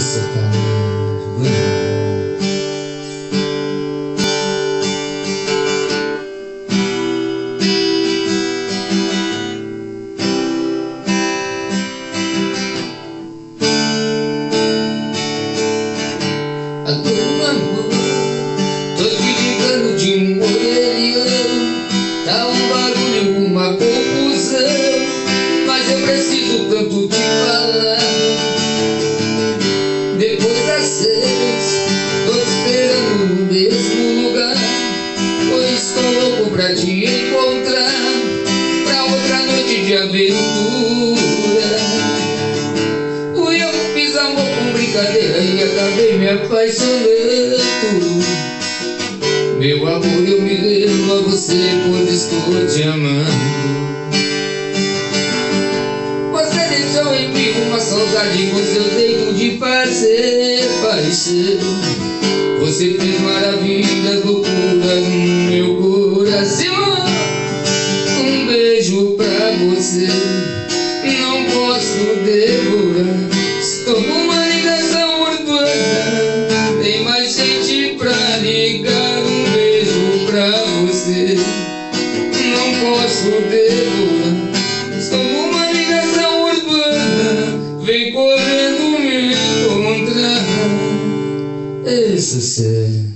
sertanejo. Alô, amor, tô te ligando de um orelhão. Tá um barulho, uma confusão, mas eu preciso tanto te falar. Depois das 6, tô te esperando no mesmo lugar, pois estou louco pra te encontrar, pra outra noite de aventura. Eu fiz amor com brincadeira e acabei me apaixonando. Meu amor, eu me devo a você, pois estou te amando. Você deixou em mim uma saudade com seu jeito de fazer paixão. Você fez maravilhas, loucuras no meu coração. Um beijo pra você, não posso devorar. Estou com uma ligação urbana, tem mais gente pra ligar. Um beijo pra você, não posso devorar. Estou com uma ligação urbana, vem correndo me encontrar. Esse é